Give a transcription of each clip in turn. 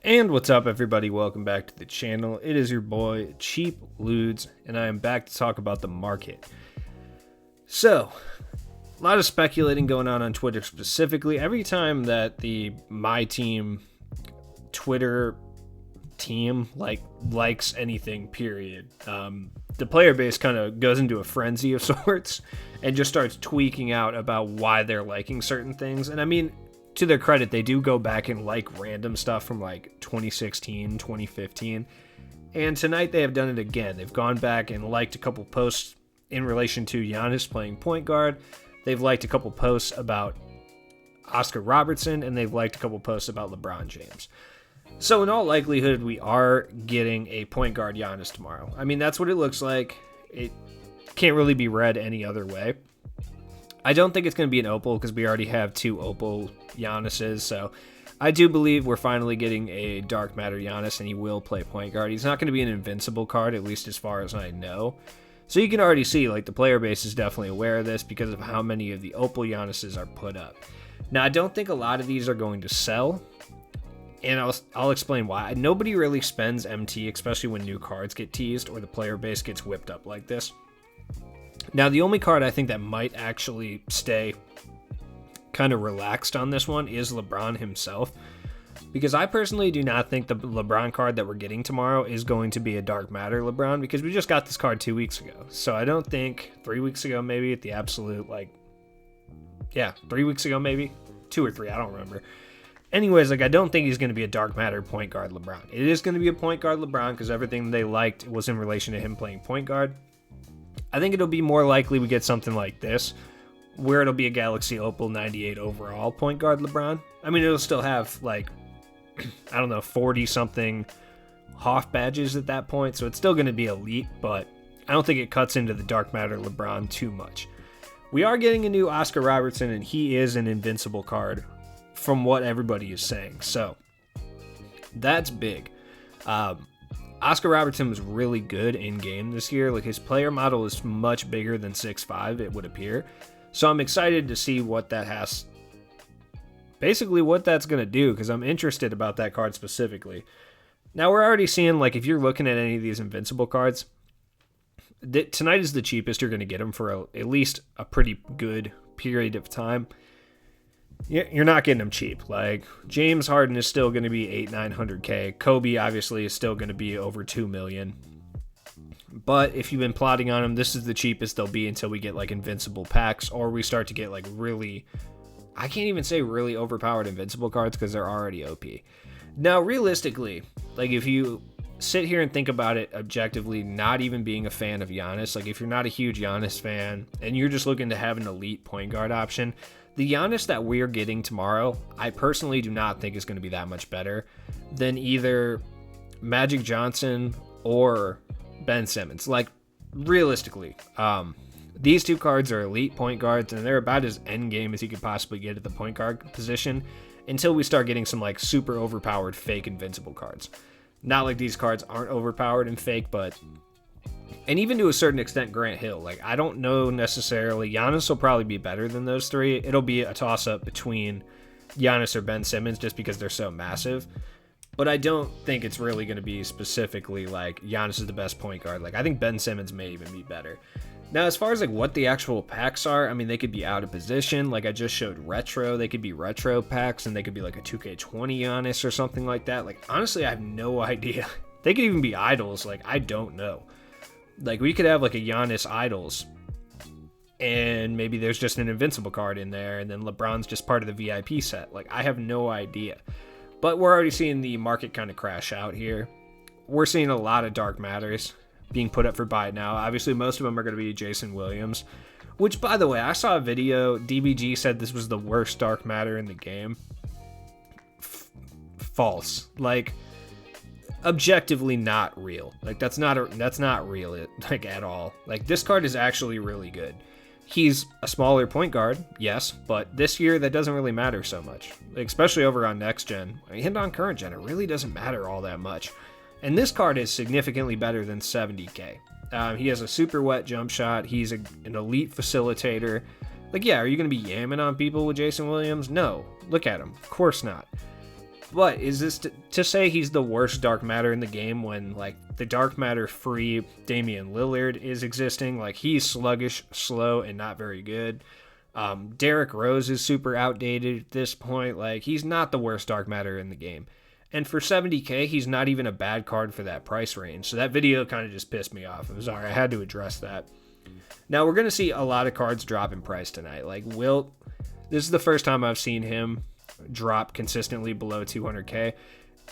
And what's up, everybody? Welcome back to the channel. It is your boy Cheap Ludes, and I am back to talk about the market. So, a lot of speculating going on Twitter specifically. Every time that the MyTeam Twitter team likes anything, period, the player base kind of goes into a frenzy of sorts and just starts tweaking out about why they're liking certain things. And I mean, to their credit, they do go back and like random stuff from like 2016, 2015. And tonight they have done it again. They've gone back and liked a couple posts in relation to Giannis playing point guard. They've liked a couple posts about Oscar Robertson, and they've liked a couple posts about LeBron James. So in all likelihood, we are getting a point guard Giannis tomorrow. I mean, that's what it looks like. It can't really be read any other way. I don't think it's going to be an Opal because we already have two Opal Giannis's. So I do believe we're finally getting a Dark Matter Giannis, and he will play point guard. He's not going to be an invincible card, at least as far as I know. So you can already see, like, the player base is definitely aware of this because of how many of the Opal Giannis's are put up. Now, I don't think a lot of these are going to sell, and I'll explain why. Nobody really spends MT, especially when new cards get teased or the player base gets whipped up like this. Now, the only card I think that might actually stay kind of relaxed on this one is LeBron himself, because I personally do not think the LeBron card that we're getting tomorrow is going to be a Dark Matter LeBron, because we just got this card 2 weeks ago. So I don't think 3 weeks ago, maybe at the absolute, 3 weeks ago, maybe 2 or 3, I don't remember. Anyways, I don't think he's going to be a Dark Matter point guard LeBron. It is going to be a point guard LeBron because everything they liked was in relation to him playing point guard. I think it'll be more likely we get something like this, where it'll be a Galaxy Opal 98 overall point guard LeBron. I mean, it'll still have, 40-something Hoff badges at that point, so it's still going to be elite, but I don't think it cuts into the Dark Matter LeBron too much. We are getting a new Oscar Robertson, and he is an invincible card from what everybody is saying, so that's big. Oscar Robertson was really good in-game this year. Like, his player model is much bigger than 6'5", it would appear. So I'm excited to see what that has... Basically, what that's going to do, because I'm interested about that card specifically. Now, we're already seeing, if you're looking at any of these Invincible cards, tonight is the cheapest you're going to get them for at least a pretty good period of time. You're not getting them cheap. James Harden is still going to be $800-900K. Kobe, obviously, is still going to be over $2 million. But if you've been plotting on them, this is the cheapest they'll be until we get, Invincible packs, or we start to get, really... I can't even say really overpowered Invincible cards because they're already OP. Now, realistically, if you sit here and think about it objectively, not even being a fan of Giannis, if you're not a huge Giannis fan and you're just looking to have an elite point guard option, the Giannis that we're getting tomorrow, I personally do not think is going to be that much better than either Magic Johnson or Ben Simmons. Realistically, these two cards are elite point guards, and they're about as endgame as you could possibly get at the point guard position until we start getting some super overpowered fake invincible cards. Not like these cards aren't overpowered and fake, but... And even to a certain extent, Grant Hill. I don't know necessarily. Giannis will probably be better than those three. It'll be a toss-up between Giannis or Ben Simmons just because they're so massive. But I don't think it's really going to be specifically Giannis is the best point guard. I think Ben Simmons may even be better. Now, as far as what the actual packs are, I mean, they could be out of position. I just showed retro. They could be retro packs, and they could be a 2K20 Giannis or something like that. Honestly, I have no idea. They could even be idols. I don't know. We could have a Giannis Idols, and maybe there's just an Invincible card in there, and then LeBron's just part of the VIP set. I have no idea. But we're already seeing the market kind of crash out here. We're seeing a lot of Dark Matters being put up for buy now. Obviously, most of them are going to be Jason Williams, which, by the way, I saw a video. DBG said this was the worst Dark Matter in the game. False. Objectively not real. That's not real at all. This card is actually really good. He's a smaller point guard, yes, but this year that doesn't really matter so much, especially over on next gen. And on current gen, it really doesn't matter all that much. And this card is significantly better than 70k. He has a super wet jump shot. He's an elite facilitator. Are you going to be yamming on people with Jason Williams? No. Look at him. Of course not. But is this to say he's the worst dark matter in the game when, like, the dark matter free Damian Lillard is existing? Like, he's sluggish, slow, and not very good. Derrick Rose is super outdated at this point. Like, he's not the worst dark matter in the game. And for 70K, he's not even a bad card for that price range. So that video kind of just pissed me off. I'm sorry, I had to address that. Now, we're going to see a lot of cards drop in price tonight. Like, Wilt, this is the first time I've seen him drop consistently below 200K.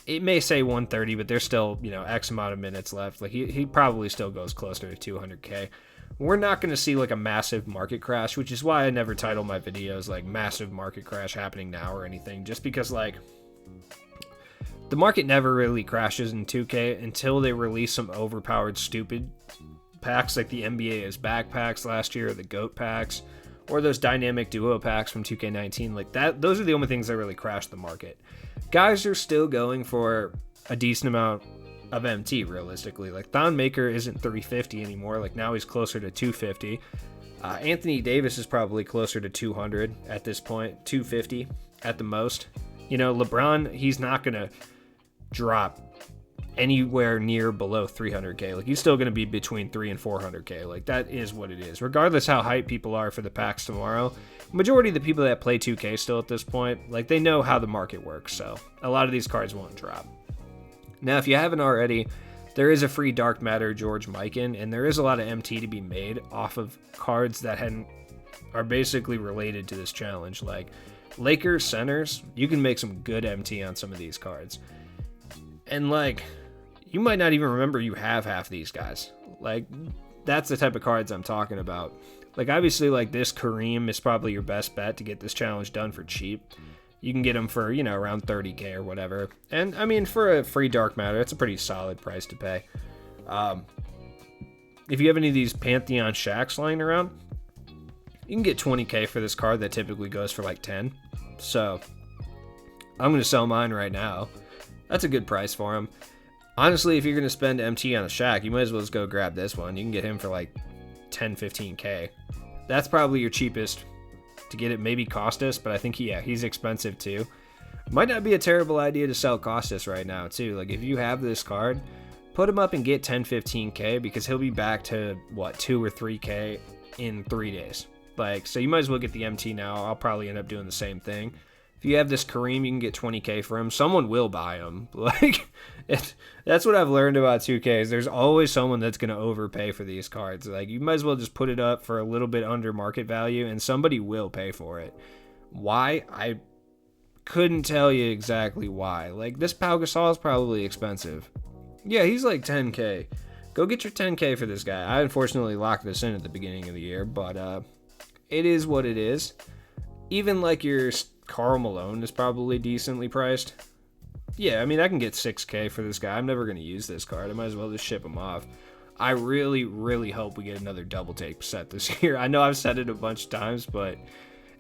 It may say 130, but there's still, X amount of minutes left. Like, he probably still goes closer to 200K. We're not going to see, like, a massive market crash, which is why I never title my videos, like, massive market crash happening now or anything. Just because, like, the market never really crashes in 2K until they release some overpowered, stupid packs like the NBA is back packs last year, or the GOAT packs, or those dynamic duo packs from 2K19. Like that, those are the only things that really crash the market. Guys are still going for a decent amount of MT, realistically. Like, Thon Maker isn't 350 anymore. Like, now he's closer to 250. Anthony Davis is probably closer to 200 at this point, 250 at the most. LeBron, he's not going to drop anywhere near below 300K. Like, he's still going to be between 300 and 400K. Like, that is what it is. Regardless how hyped people are for the packs tomorrow, majority of the people that play 2K still at this point, like, they know how the market works. So a lot of these cards won't drop. Now, if you haven't already, there is a free Dark Matter George Mikan, and there is a lot of MT to be made off of cards that are basically related to this challenge. Like Lakers centers, you can make some good MT on some of these cards. And, like, you might not even remember you have half these guys. Like, that's the type of cards I'm talking about. Like, obviously, like, this Kareem is probably your best bet to get this challenge done for cheap. You can get him for, around 30K or whatever. And, I mean, for a free Dark Matter, it's a pretty solid price to pay. If you have any of these Pantheon Shaqs lying around, you can get 20K for this card that typically goes for, like, 10. So, I'm going to sell mine right now. That's a good price for him. Honestly, if you're going to spend MT on a Shaq, you might as well just go grab this one. You can get him for like 10, 15K. That's probably your cheapest to get it. Maybe Costas, but I think, he's expensive too. Might not be a terrible idea to sell Costas right now too. Like, if you have this card, put him up and get 10, 15K because he'll be back to, 2 or 3K in 3 days. Like, so you might as well get the MT now. I'll probably end up doing the same thing. If you have this Kareem, you can get 20K for him. Someone will buy him. Like, that's what I've learned about 2K is there's always someone that's going to overpay for these cards. Like, you might as well just put it up for a little bit under market value, and somebody will pay for it. Why? I couldn't tell you exactly why. Like, this Pau Gasol is probably expensive. Yeah, he's like 10K. Go get your 10K for this guy. I unfortunately locked this in at the beginning of the year, but it is what it is. Even like your Karl Malone is probably decently priced. Yeah, I mean, I can get 6K for this guy. I'm never going to use this card. I might as well just ship him off. I really, really hope we get another double take set this year. I know I've said it a bunch of times, but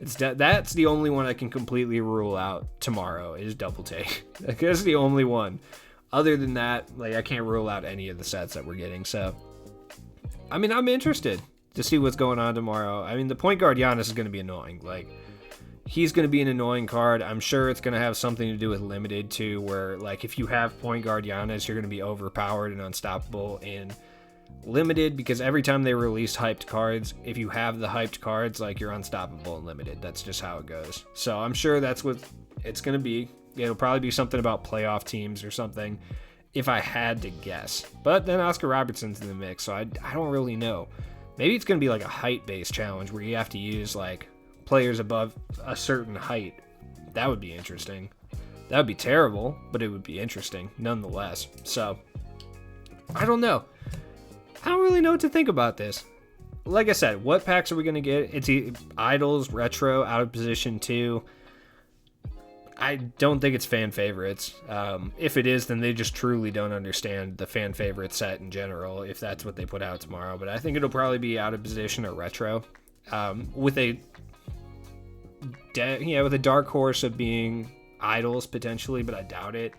that's the only one I can completely rule out tomorrow is double take. That's the only one. Other than that, like, I can't rule out any of the sets that we're getting. So, I mean, I'm interested to see what's going on tomorrow. I mean, the point guard Giannis is going to be annoying. Like, he's going to be an annoying card. I'm sure it's going to have something to do with limited too, where, like, if you have point guard Giannis, you're going to be overpowered and unstoppable in limited, because every time they release hyped cards, if you have the hyped cards, like, you're unstoppable in limited. That's just how it goes. So I'm sure that's what it's going to be. It'll probably be something about playoff teams or something, if I had to guess. But then Oscar Robertson's in the mix, so I don't really know. Maybe it's going to be like a height-based challenge where you have to use, like, players above a certain height. That would be interesting. That would be terrible, but it would be interesting nonetheless. So, I don't know. I don't really know what to think about this. Like I said, what packs are we going to get? It's Idols, Retro, Out of Position 2. I don't think it's fan favorites. If it is, then they just truly don't understand the fan favorite set in general, if that's what they put out tomorrow. But I think it'll probably be Out of Position or Retro. With a dark horse of being Idols potentially, but I doubt it.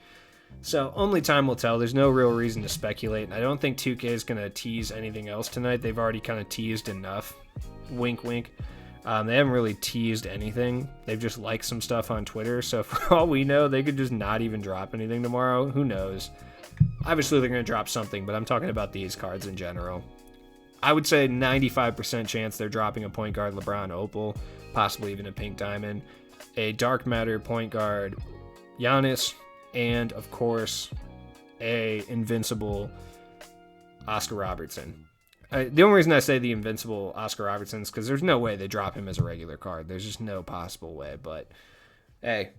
So only time will tell. There's no real reason to speculate. And I don't think 2K is going to tease anything else tonight. They've already kind of teased enough. Wink, wink. They haven't really teased anything. They've just liked some stuff on Twitter. So for all we know, they could just not even drop anything tomorrow. Who knows? Obviously, they're going to drop something, but I'm talking about these cards in general. I would say 95% chance they're dropping a point guard LeBron Opal, possibly even a pink diamond, a dark matter point guard Giannis, and of course, a invincible Oscar Robertson. The only reason I say the invincible Oscar Robertson is because there's no way they drop him as a regular card. There's just no possible way. But hey,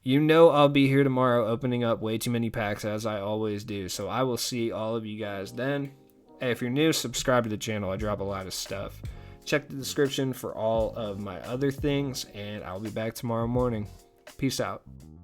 you know I'll be here tomorrow opening up way too many packs as I always do. So I will see all of you guys then. Hey, if you're new, subscribe to the channel. I drop a lot of stuff. Check the description for all of my other things, and I'll be back tomorrow morning. Peace out.